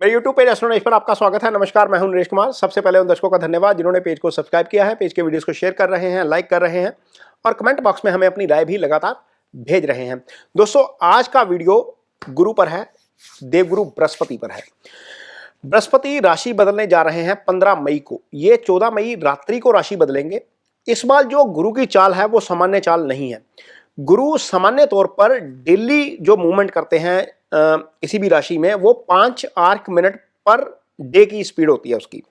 मेरे YouTube page astro knowledge पर आपका स्वागत है। नमस्कार, मैं हूं नरेश कुमार। सबसे पहले उन दर्शकों का धन्यवाद जिन्होंने पेज को सब्सक्राइब किया है, पेज के वीडियोस को शेयर कर रहे हैं, लाइक कर रहे हैं और कमेंट बॉक्स में हमें अपनी राय भी लगातार भेज रहे हैं। दोस्तों, आज का वीडियो गुरु पर है, देवगुरु बृहस्पति पर है। बृहस्पति राशि बदलने जा रहे हैं 15 मई को। ये 14 मई रात्रि को राशि बदलेंगे। इस बार जो गुरु की चाल है वो सामान्य चाल नहीं है। गुरु सामान्य तौर पर डेली जो मूवमेंट करते हैं किसी भी राशि में, वो 5 आर्क मिनट पर डे की स्पीड होती है उसकी।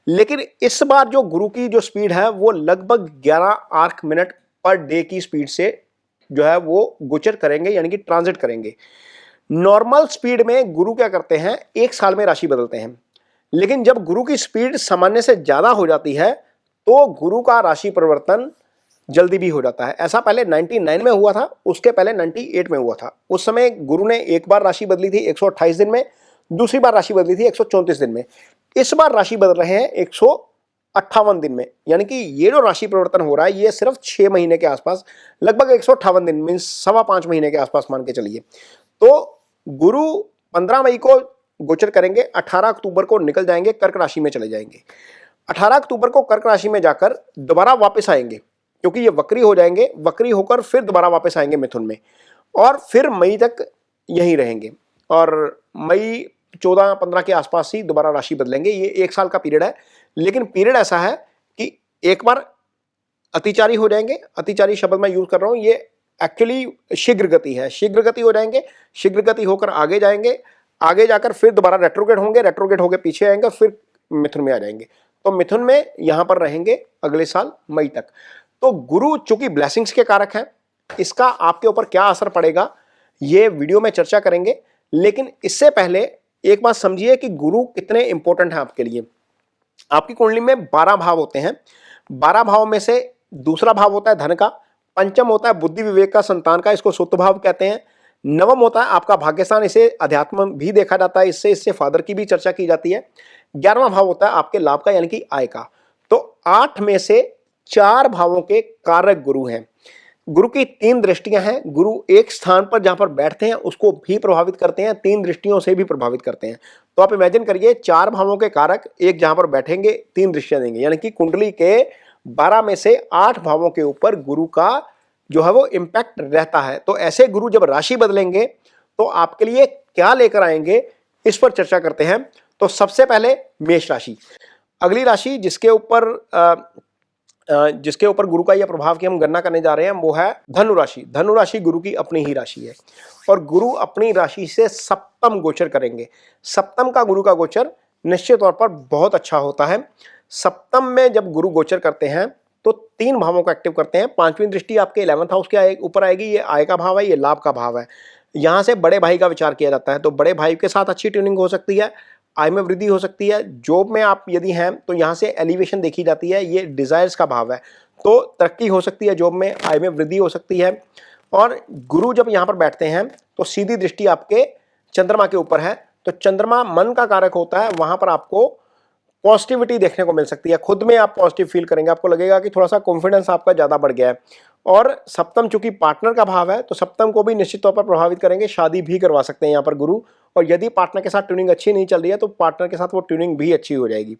लेकिन इस बार जो गुरु की जो स्पीड है वो लगभग 11 आर्क मिनट पर डे की स्पीड से जो है वो गोचर करेंगे, यानी कि ट्रांजिट करेंगे। नॉर्मल स्पीड में गुरु क्या करते हैं, 1 साल में राशि बदलते हैं। लेकिन जब गुरु की स्पीड सामान्य से ज्यादा हो जाती है तो गुरु का राशि परिवर्तन जल्दी भी हो जाता है। ऐसा पहले 99 में हुआ था, उसके पहले 98 में हुआ था। उस समय गुरु ने एक बार राशि बदली थी 128 दिन में, दूसरी बार राशि बदली थी 134 दिन में। इस बार राशि बदल रहे हैं 158 दिन में। यानी कि ये जो राशि परिवर्तन हो रहा है ये सिर्फ 6 महीने के आसपास, लगभग 158 दिन मीन्स 5.25 महीने के आसपास मान के चलिए। तो गुरु 15 मई को गोचर करेंगे, 18 अक्टूबर को निकल जाएंगे, कर्क राशि में चले जाएंगे। 18 अक्टूबर को कर्क राशि में जाकर दोबारा वापस आएंगे, क्योंकि ये वक्री हो जाएंगे। वक्री होकर फिर दोबारा वापस आएंगे मिथुन में और फिर मई तक यहीं रहेंगे और मई 14-15 के आसपास ही दोबारा राशि बदलेंगे। ये 1 साल का पीरियड है। लेकिन पीरियड ऐसा है कि एक बार अतिचारी हो जाएंगे। अतिचारी शब्द मैं यूज कर रहा हूं, ये एक्चुअली शीघ्र गति है। शीघ्र गति हो जाएंगे, शीघ्र गति होकर आगे जाएंगे, आगे जाकर फिर दोबारा रेट्रोग्रेड होंगे, रेट्रोग्रेड होकर पीछे आएंगे, फिर मिथुन में आ जाएंगे। तो मिथुन में यहां पर रहेंगे अगले साल मई तक। तो गुरु चूंकि ब्लेसिंग्स के कारक हैं, इसका आपके ऊपर क्या असर पड़ेगा ये वीडियो में चर्चा करेंगे। लेकिन इससे पहले एक बात समझिए कि गुरु कितने इंपॉर्टेंट हैं आपके लिए। आपकी कुंडली में 12 भाव होते हैं। 12 भाव में से दूसरा भाव होता है धन का, पंचम होता है बुद्धि विवेक का, संतान का, इसको सुत भाव कहते हैं। नवम होता है आपका भाग्यस्थान, इसे अध्यात्म भी देखा जाता है, इससे फादर की भी चर्चा की जाती है। 11वां भाव होता है आपके लाभ का, यानी कि आय का। तो 8 में से 4 भावों के कारक गुरु हैं। गुरु की 3 दृष्टियां हैं। गुरु एक स्थान पर जहां पर बैठते हैं उसको भी प्रभावित करते हैं, 3 दृष्टियों से भी प्रभावित करते हैं। तो आप इमेजिन करिए, 4 भावों के कारक एक जहां पर बैठेंगे 3 दृष्टियां देंगे, यानी कि कुंडली के 12 में से 8 भावों के ऊपर गुरु का जो है वो इंपैक्ट रहता है। तो ऐसे गुरु जब राशि बदलेंगे तो आपके लिए क्या लेकर आएंगे, इस पर चर्चा करते हैं। तो सबसे पहले मेष राशि। अगली राशि जिसके ऊपर गुरु का यह प्रभाव की हम गणना करने जा रहे हैं वो है धनु राशि। धनु राशि गुरु की अपनी ही राशि है और गुरु अपनी राशि से सप्तम गोचर करेंगे। सप्तम का गुरु का गोचर निश्चित तौर पर बहुत अच्छा होता है। सप्तम में जब गुरु गोचर करते हैं तो 3 भावों को एक्टिव करते हैं। 5वीं दृष्टि आपके 11th हाउस के ऊपर आएगी। ये आय का भाव है, ये लाभ का भाव है। यहां से बड़े भाई का विचार किया जाता है, तो बड़े भाई के साथ अच्छी ट्यूनिंग हो सकती है, आय में वृद्धि हो सकती है। जॉब में आप यदि हैं तो यहाँ से एलिवेशन देखी जाती है, ये डिजायर्स का भाव है, तो तरक्की हो सकती है जॉब में, आय में वृद्धि हो सकती है। और गुरु जब यहाँ पर बैठते हैं तो सीधी दृष्टि आपके चंद्रमा के ऊपर है। तो चंद्रमा मन का कारक होता है, वहां पर आपको पॉजिटिविटी देखने को मिल सकती है। खुद में आप पॉजिटिव फील करेंगे, आपको लगेगा कि थोड़ा सा कॉन्फिडेंस आपका ज्यादा बढ़ गया है। और सप्तम चूंकि पार्टनर का भाव है तो सप्तम को भी निश्चित तौर पर प्रभावित करेंगे। शादी भी करवा सकते हैं यहाँ पर गुरु, और यदि पार्टनर के साथ ट्यूनिंग अच्छी नहीं चल रही है तो पार्टनर के साथ वो ट्यूनिंग भी अच्छी हो जाएगी।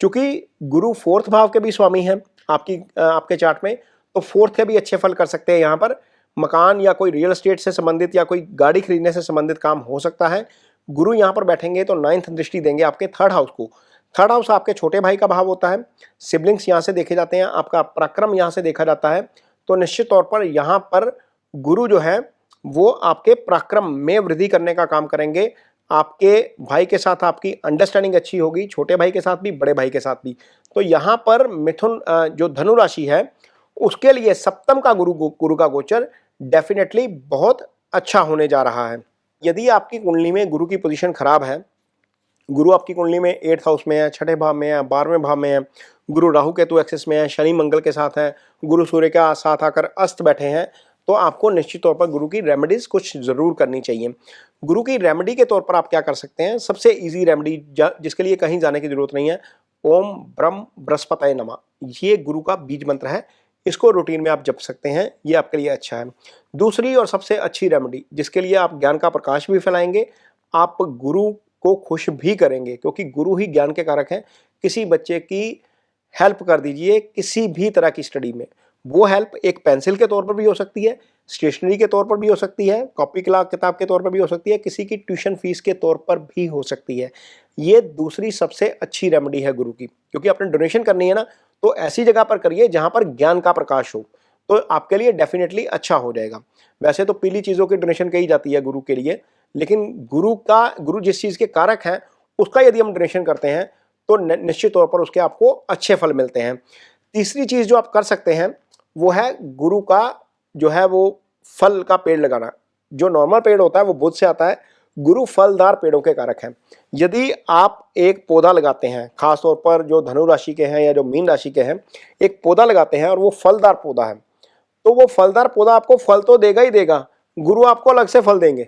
चूंकि गुरु 4th भाव के भी स्वामी हैं आपके चार्ट में, तो 4th के भी अच्छे फल कर सकते हैं। यहाँ पर मकान या कोई रियल एस्टेट से संबंधित या कोई गाड़ी खरीदने से संबंधित काम हो सकता है। गुरु यहाँ पर बैठेंगे तो 9th दृष्टि देंगे आपके 3rd हाउस को। 3rd हाउस आपके छोटे भाई का भाव होता है। सिबलिंग्स यहाँ से देखे जाते हैं, आपका पराक्रम यहाँ से देखा जाता है। तो निश्चित तौर पर यहाँ पर गुरु जो है वो आपके पराक्रम में वृद्धि करने का काम करेंगे। आपके भाई के साथ आपकी अंडरस्टैंडिंग अच्छी होगी, छोटे भाई के साथ भी, बड़े भाई के साथ भी। तो यहाँ पर मिथुन जो धनु राशि है उसके लिए सप्तम का गुरु का गोचर डेफिनेटली बहुत अच्छा होने जा रहा है। यदि आपकी कुंडली में गुरु की पोजीशन खराब है, गुरु आपकी कुंडली में 8th हाउस में है, 6ठे भाव में है, 12वें भाव में है, गुरु राहु केतु एक्सिस में है, शनि मंगल के साथ है, गुरु सूर्य के साथ आकर अस्त बैठे हैं, तो आपको निश्चित तौर पर गुरु की रेमेडीज कुछ जरूर करनी चाहिए। गुरु की रेमेडी के तौर पर आप क्या कर सकते हैं, सबसे इजी रेमेडी जिसके लिए कहीं जाने की जरूरत नहीं है, ओम ब्रह्म बृहस्पतये नमः, ये गुरु का बीज मंत्र है। इसको रूटीन में आप जप सकते हैं, ये आपके लिए अच्छा है। दूसरी और सबसे अच्छी रेमेडी जिसके लिए आप ज्ञान का प्रकाश भी फैलाएंगे, आप गुरु को खुश भी करेंगे, क्योंकि गुरु ही ज्ञान के कारक हैं। किसी बच्चे की हेल्प कर दीजिए किसी भी तरह की स्टडी में, वो हेल्प एक पेंसिल के तौर पर भी हो सकती है, स्टेशनरी के तौर पर भी हो सकती है, कॉपी किताब के तौर पर भी हो सकती है, किसी की ट्यूशन फीस के तौर पर भी हो सकती है। ये दूसरी सबसे अच्छी रेमेडी है गुरु की, क्योंकि आपने डोनेशन करनी है ना, तो ऐसी जगह पर करिए जहां पर ज्ञान का प्रकाश हो, तो आपके लिए डेफिनेटली अच्छा हो जाएगा। वैसे तो पीली चीज़ों की डोनेशन कही जाती है गुरु के लिए, लेकिन गुरु जिस चीज़ के कारक हैं उसका यदि हम डोनेशन करते हैं तो निश्चित तौर पर उसके आपको अच्छे फल मिलते हैं। तीसरी चीज़ जो आप कर सकते हैं वो है गुरु का जो है वो फल का पेड़ लगाना। जो नॉर्मल पेड़ होता है वो बुध से आता है, गुरु फलदार पेड़ों के कारक हैं। यदि आप एक पौधा लगाते हैं, खासतौर पर जो धनु राशि के हैं या जो मीन राशि के हैं, एक पौधा लगाते हैं और वो फलदार पौधा है, तो वो फलदार पौधा आपको फल तो देगा ही देगा, गुरु आपको अलग से फल देंगे।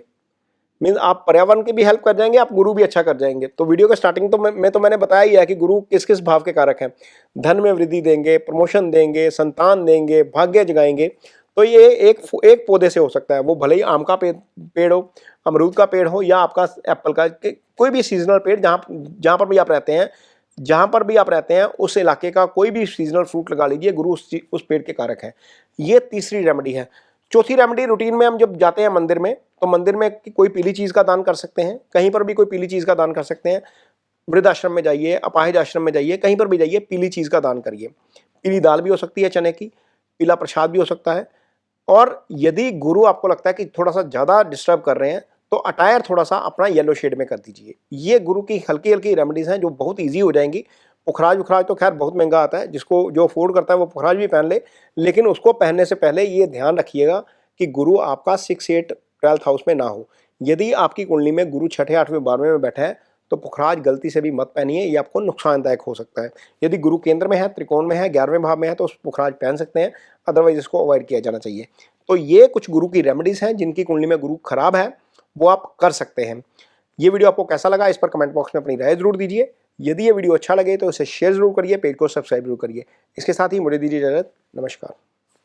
मीन आप पर्यावरण की भी हेल्प कर जाएंगे, आप गुरु भी अच्छा कर जाएंगे। तो वीडियो के स्टार्टिंग तो मैंने बताया ही है कि गुरु किस किस भाव के कारक हैं। धन में वृद्धि देंगे, प्रमोशन देंगे, संतान देंगे, भाग्य जगाएंगे। तो ये एक पौधे से हो सकता है, वो भले ही आम का पेड़ हो, अमरूद का पेड़ हो या आपका एप्पल का, कोई भी सीजनल पेड़ जहाँ पर भी आप रहते हैं उस इलाके का कोई भी सीजनल फ्रूट लगा लीजिए, गुरु उस पेड़ के कारक है। ये तीसरी रेमेडी है। चौथी रेमेडी, रूटीन में हम जब जाते हैं मंदिर में, तो मंदिर में कोई पीली चीज़ का दान कर सकते हैं, कहीं पर भी कोई पीली चीज़ का दान कर सकते हैं। वृद्धाश्रम में जाइए, अपाहिज आश्रम में जाइए, कहीं पर भी जाइए, पीली चीज़ का दान करिए। पीली दाल भी हो सकती है चने की, पीला प्रसाद भी हो सकता है। और यदि गुरु आपको लगता है कि थोड़ा सा ज़्यादा डिस्टर्ब कर रहे हैं, तो अटायर थोड़ा सा अपना येलो शेड में कर दीजिए। ये गुरु की हल्की हल्की रेमेडीज़ हैं जो बहुत ईजी हो जाएंगी। पुखराज उखराज तो खैर बहुत महंगा आता है, जिसको जो अफोर्ड करता है वो पुखराज भी पहन ले, लेकिन उसको पहनने से पहले ये ध्यान रखिएगा कि गुरु आपका 6, 8, 12th हाउस में ना हो। यदि आपकी कुंडली में गुरु 6, 8वें, 12वें में बैठा है तो पुखराज गलती से भी मत पहनिए, ये आपको नुकसानदायक हो सकता है। यदि गुरु केंद्र में है, त्रिकोण में है, 11वें भाव में है, तो पुखराज पहन सकते हैं, अदरवाइज इसको अवॉइड किया जाना चाहिए। तो ये कुछ गुरु की रेमेडीज़ हैं जिनकी कुंडली में गुरु खराब है, वो आप कर सकते हैं। ये वीडियो आपको कैसा लगा, इस पर कमेंट बॉक्स में अपनी राय जरूर दीजिए। यदि ये वीडियो अच्छा लगे तो इसे शेयर जरूर करिए, पेज को सब्सक्राइब जरूर करिए। इसके साथ ही मुझे दीजिए इजाजत। नमस्कार।